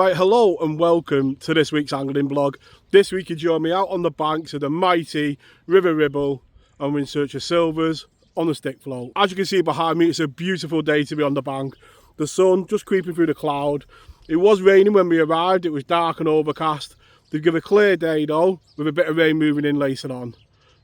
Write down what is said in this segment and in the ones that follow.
Right, hello and welcome to this week's angling blog. This week you join me out on the banks of the mighty River Ribble and we're in search of silvers on the stick float. As you can see behind me, it's a beautiful day to be on the bank. The sun just creeping through the cloud. It was raining when we arrived, it was dark and overcast. They've given a clear day though, with a bit of rain moving in later on.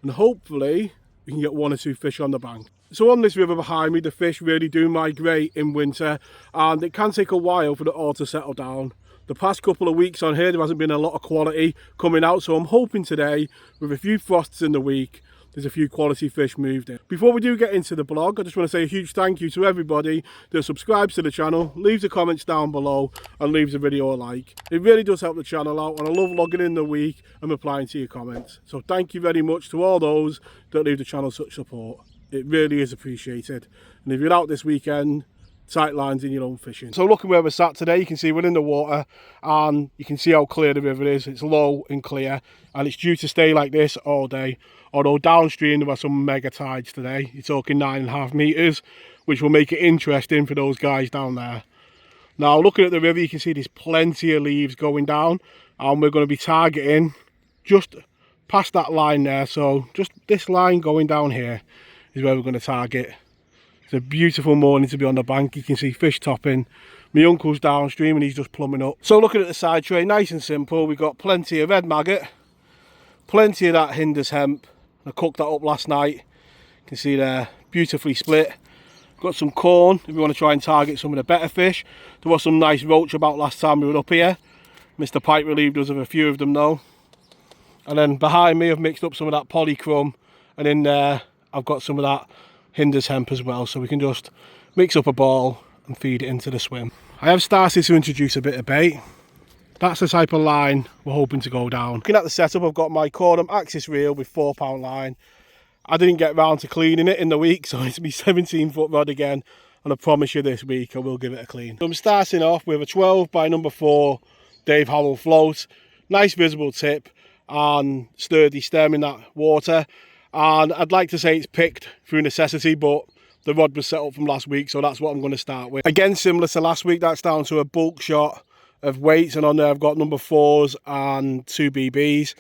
And hopefully we can get one or two fish on the bank. So on this river behind me, the fish really do migrate in winter and it can take a while for it all to settle down. The past couple of weeks on here, there hasn't been a lot of quality coming out, so I'm hoping today, with a few frosts in the week, there's a few quality fish moved in. Before we do get into the blog, I just want to say a huge thank you to everybody that subscribes to the channel, leaves the comments down below and leaves the video a like. It really does help the channel out and I love logging in the week and replying to your comments. So thank you very much to all those that leave the channel such support. It really is appreciated. And if you're out this weekend, tight lines in your own fishing. So looking where we're sat today, you can see we're in the water and you can see how clear the river is. It's low and clear and it's due to stay like this all day. Although downstream there are some mega tides today. You're talking 9.5 meters, which will make it interesting for those guys down there. Now looking at the river, you can see there's plenty of leaves going down and we're going to be targeting just past that line there. So just this line going down here is where we're going to target. It's a beautiful morning to be on the bank. You can see fish topping. My uncle's downstream and he's just plumbing up. So looking at the side tray, nice and simple. We've got plenty of red maggot, plenty of that hinders hemp. I cooked that up last night. You can see there, beautifully split. Got some corn if we want to try and target some of the better fish. There was some nice roach about last time we were up here. Mr. Pike relieved us of a few of them though. And then behind me I've mixed up some of that polychrome and in there I've got some of that hinders hemp as well, so we can just mix up a ball and feed it into the swim. I have started to introduce a bit of bait. That's the type of line we're hoping to go down. Looking at the setup, I've got my Cordum axis reel with 4-pound line. I didn't get round to cleaning it in the week, so it's my 17-foot rod again, and I promise you this week I will give it a clean. So I'm starting off with a 12 by number 4 Dave Howell float. Nice visible tip and sturdy stem in that water. And I'd like to say it's picked through necessity, but the rod was set up from last week, so that's what I'm going to start with. Again, similar to last week, that's down to a bulk shot of weights, and on there I've got number 4s and 2 BBs.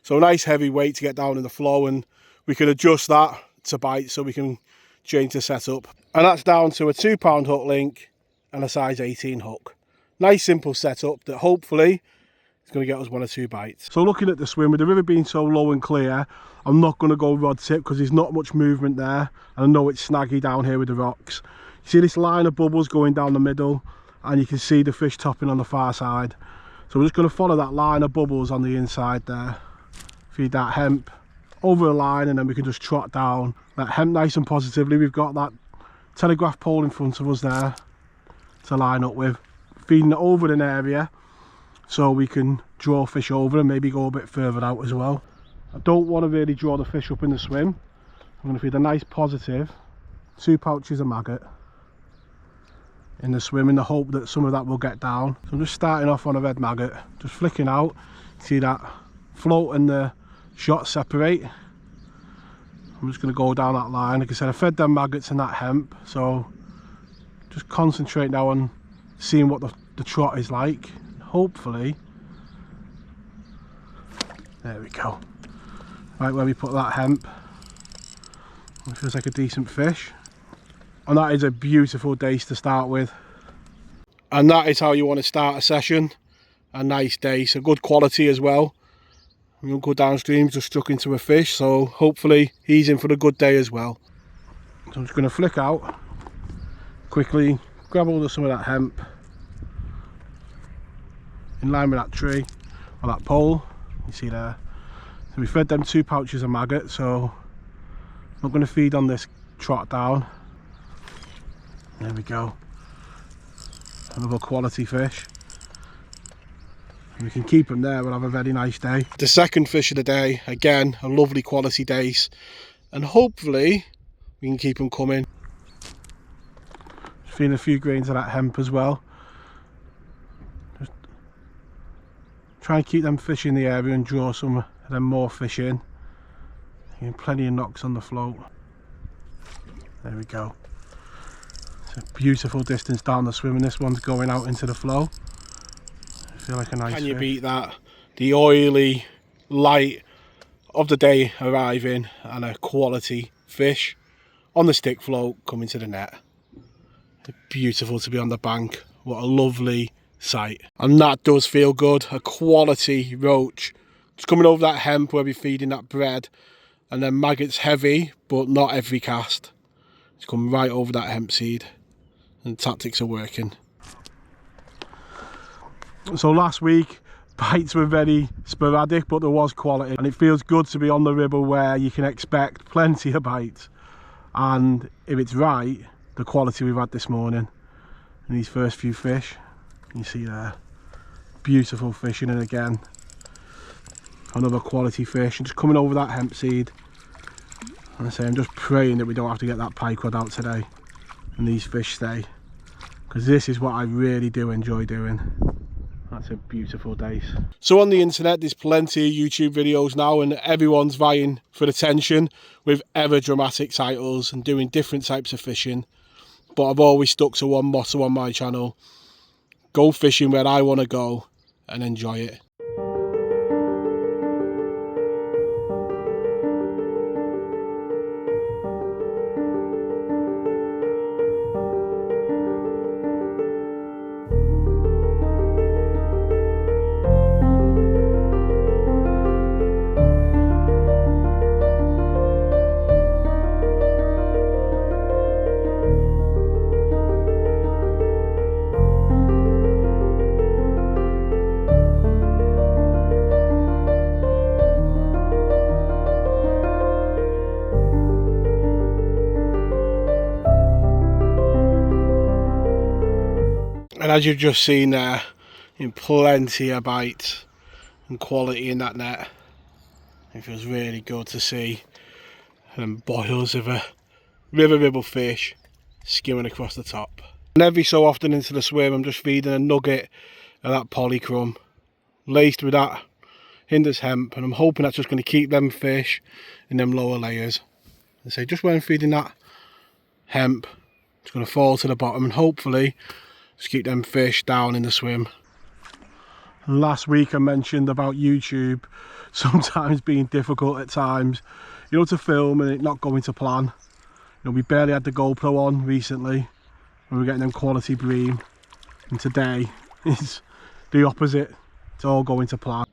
So a nice heavy weight to get down in the flow, and we can adjust that to bite so we can change the setup. And that's down to a 2-pound hook link and a size 18 hook. Nice simple setup that hopefully is going to get us 1 or 2 bites. So looking at the swim, with the river being so low and clear, I'm not going to go rod tip because there's not much movement there and I know it's snaggy down here with the rocks. You see this line of bubbles going down the middle and you can see the fish topping on the far side. So we're just going to follow that line of bubbles on the inside there, feed that hemp over the line, and then we can just trot down that hemp nice and positively. We've got that telegraph pole in front of us there to line up with, feeding it over an area so we can draw fish over and maybe go a bit further out as well. I don't want to really draw the fish up in the swim. I'm going to feed a nice positive 2 pouches of maggot in the swim in the hope that some of that will get down. So I'm just starting off on a red maggot, just flicking out. See that float and the shot separate. I'm just going to go down that line. Like I said, I fed them maggots and that hemp, so just concentrate now on seeing what the trot is like. Hopefully, there we go. Right where we put that hemp, it feels like a decent fish. And that is a beautiful dace to start with. And that is how you want to start a session. A nice dace, a good quality as well. We'll go downstream, just stuck into a fish, so hopefully he's in for a good day as well. So I'm just going to flick out, quickly grab hold of some of that hemp, in line with that tree, or that pole, you see there. So we fed them 2 pouches of maggot, so I'm not going to feed on this trot down. There we go. Another quality fish. And we can keep them there, we'll have a very nice day. The second fish of the day, again, a lovely quality dace. And hopefully we can keep them coming. Just feeding a few grains of that hemp as well. Just try and keep them fish in the area and draw some of them more fish in. Plenty of knocks on the float. There we go. It's a beautiful distance down the swim and this one's going out into the flow. feel like a nice Can you fish. beat that? The oily light of the day arriving and a quality fish on the stick float coming to the net. Beautiful to be on the bank. What a lovely sight. And that does feel good. A quality roach. It's coming over that hemp where we're feeding that bread. And then maggots heavy, but not every cast. It's come right over that hemp seed. And tactics are working. So last week, bites were very sporadic, but there was quality. And it feels good to be on the ribble where you can expect plenty of bites. And if it's right, the quality we've had this morning. And these first few fish, you see there, beautiful fishing, and again, another quality fish, and just coming over that hemp seed. And I say, I'm just praying that we don't have to get that pike rod out today, and these fish stay, because this is what I really do enjoy doing. That's a beautiful dace. So on the internet, there's plenty of YouTube videos now, and everyone's vying for attention with ever dramatic titles and doing different types of fishing. But I've always stuck to one motto on my channel: go fishing where I want to go and enjoy it. And as you've just seen there, in plenty of bites and quality in that net. It feels really good to see them boils of a river ribble fish skimming across the top. And every so often into the swim, I'm just feeding a nugget of that polycrumb laced with that hinders hemp, and I'm hoping that's just going to keep them fish in them lower layers. And so just when I'm feeding that hemp, it's going to fall to the bottom and hopefully just keep them fish down in the swim. Last week I mentioned about YouTube sometimes being difficult at times, you know, to film and it not going to plan. You know, we barely had the GoPro on recently when we were getting them quality bream, and today is the opposite. It's all going to plan.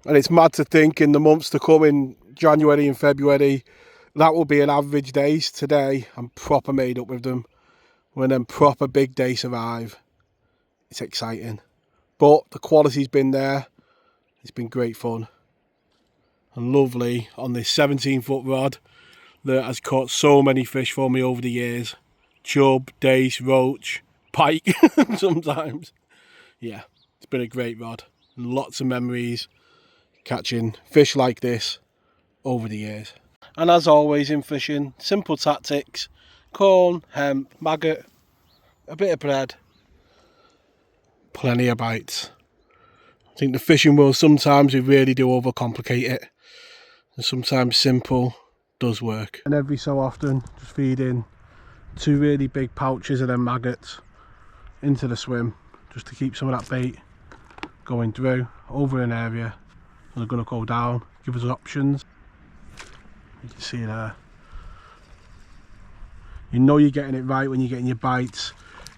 And it's mad to think in the months to come, in January and February, that will be an average days. Today I'm proper made up with them. When them proper big days arrive, it's exciting. But the quality's been there. It's been great fun. And lovely on this 17-foot rod that has caught so many fish for me over the years. Chub, dace, roach, pike sometimes. Yeah, it's been a great rod. And lots of memories catching fish like this over the years. And as always in fishing, simple tactics: corn, hemp, maggot, a bit of bread, plenty of bites. I think the fishing world, sometimes we really do overcomplicate it, and sometimes simple does work. And every so often just feeding 2 really big pouches of them maggots into the swim, just to keep some of that bait going through over an area, and they're going to go down, give us options. You can see there, you know you're getting it right when you're getting your bites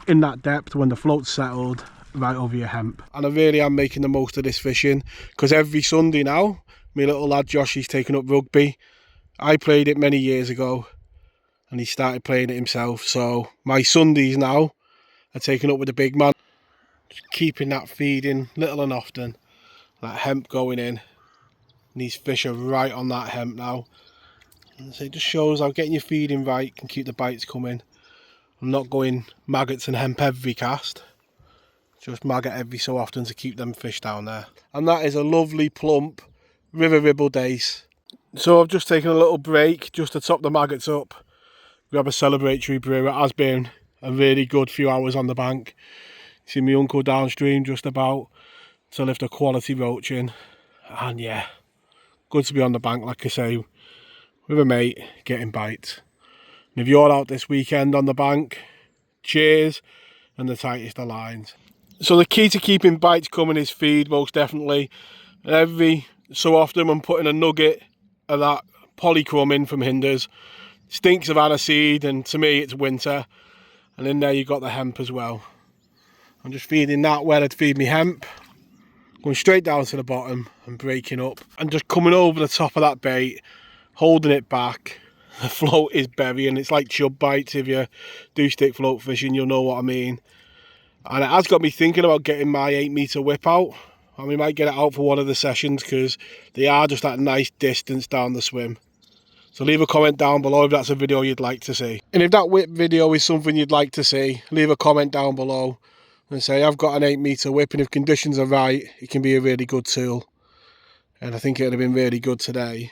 in that depth when the float's settled right over your hemp. And I really am making the most of this fishing, because every Sunday now, my little lad Josh, he's taken up rugby. I played it many years ago and he started playing it himself, so my Sundays now are taken up with the big man. Just keeping that feeding little and often, that hemp going in, and these fish are right on that hemp now. And so it just shows how getting your feeding right can keep the bites coming. I'm not going maggots and hemp every cast, just maggot every so often to keep them fish down there. And that is a lovely plump river ribble dace. So I've just taken a little break just to top the maggots up, grab a celebratory brew. It has been a really good few hours on the bank. See my uncle downstream just about to lift a quality roach in, and yeah, good to be on the bank, like I say, with a mate getting bites. And if you're out this weekend on the bank, cheers and the tightest of lines. So the key to keeping bites coming is feed, most definitely. Every so often I'm putting a nugget of that polycrumb in from Hinders. Stinks of aniseed, and to me it's winter. And in there you've got the hemp as well. I'm just feeding that where I'd feed me hemp. Going straight down to the bottom and breaking up. And just coming over the top of that bait, holding it back. The float is burying. It's like chub bites. If you do stick float fishing, you'll know what I mean. And it has got me thinking about getting my 8-metre whip out. And we might get it out for one of the sessions because they are just at a nice distance down the swim. So leave a comment down below if that's a video you'd like to see. And if that whip video is something you'd like to see, leave a comment down below and say I've got an 8-metre whip, and if conditions are right, it can be a really good tool. And I think it would have been really good today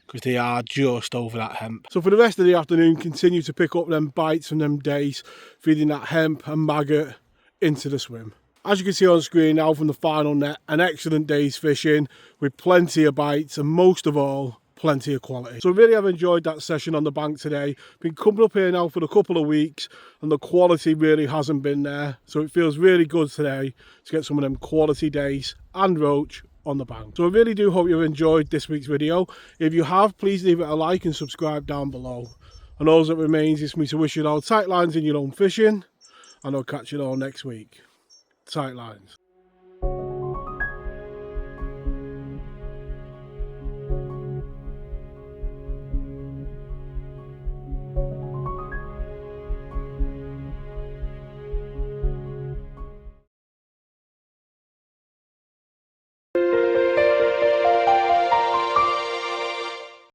because they are just over that hemp. So for the rest of the afternoon, continue to pick up them bites from them days, feeding that hemp and maggot into the swim. As you can see on screen now from the final net, an excellent day's fishing with plenty of bites and most of all, plenty of quality. So I really have enjoyed that session on the bank today. Been coming up here now for a couple of weeks and the quality really hasn't been there. So it feels really good today to get some of them quality days and roach on the bank. So I really do hope you've enjoyed this week's video. If you have, please leave it a like and subscribe down below. And all that remains is for me to wish you all tight lines in your own fishing, and I'll catch you all next week. Tight lines.